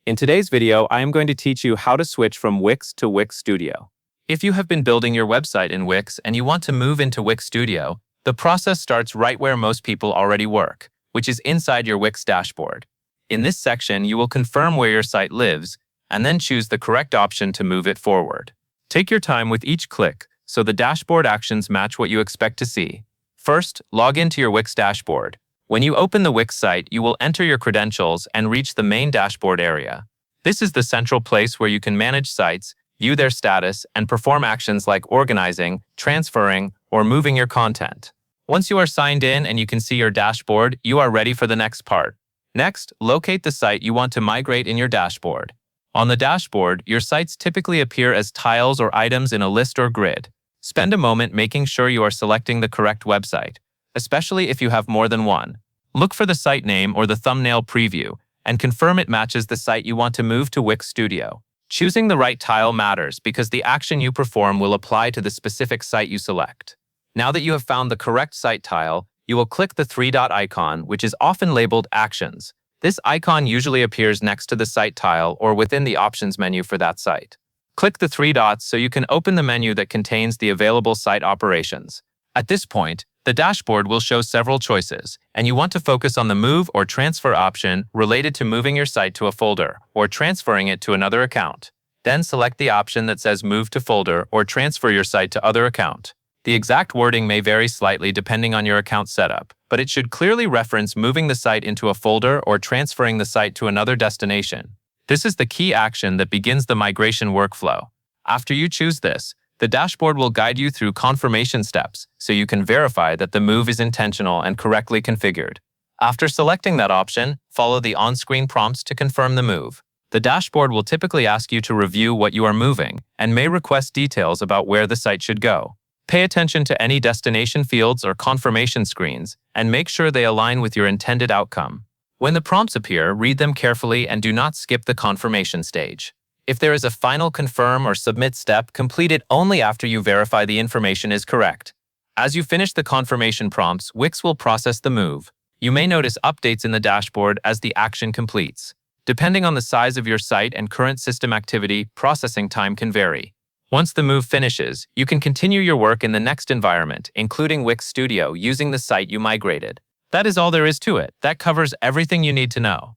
In today's video, I am going to teach you how to switch from Wix to Wix Studio. If you have been building your website in Wix and you want to move into Wix Studio, the process starts right where most people already work, which is inside your Wix dashboard. In this section, you will confirm where your site lives and then choose the correct option to move it forward. Take your time with each click so the dashboard actions match what you expect to see. First, log into your Wix dashboard. When you open the Wix site, you will enter your credentials and reach the main dashboard area. This is the central place where you can manage sites, view their status, and perform actions like organizing, transferring, or moving your content. Once you are signed in and you can see your dashboard, you are ready for the next part. Next, locate the site you want to migrate in your dashboard. On the dashboard, your sites typically appear as tiles or items in a list or grid. Spend a moment making sure you are selecting the correct website, especially if you have more than one. Look for the site name or the thumbnail preview and confirm it matches the site you want to move to Wix Studio. Choosing the right tile matters because the action you perform will apply to the specific site you select. Now that you have found the correct site tile, you will click the three-dot icon, which is often labeled Actions. This icon usually appears next to the site tile or within the options menu for that site. Click the three dots so you can open the menu that contains the available site operations. At this point, the dashboard will show several choices, and you want to focus on the Move or Transfer option related to moving your site to a folder or transferring it to another account. Then select the option that says Move to Folder or Transfer your site to other account. The exact wording may vary slightly depending on your account setup, but it should clearly reference moving the site into a folder or transferring the site to another destination. This is the key action that begins the migration workflow. After you choose this, the dashboard will guide you through confirmation steps so you can verify that the move is intentional and correctly configured. After selecting that option, follow the on-screen prompts to confirm the move. The dashboard will typically ask you to review what you are moving and may request details about where the site should go. Pay attention to any destination fields or confirmation screens and make sure they align with your intended outcome. When the prompts appear, read them carefully and do not skip the confirmation stage. If there is a final confirm or submit step, complete it only after you verify the information is correct. As you finish the confirmation prompts, Wix will process the move. You may notice updates in the dashboard as the action completes. Depending on the size of your site and current system activity, processing time can vary. Once the move finishes, you can continue your work in the next environment, including Wix Studio, using the site you migrated. That is all there is to it. That covers everything you need to know.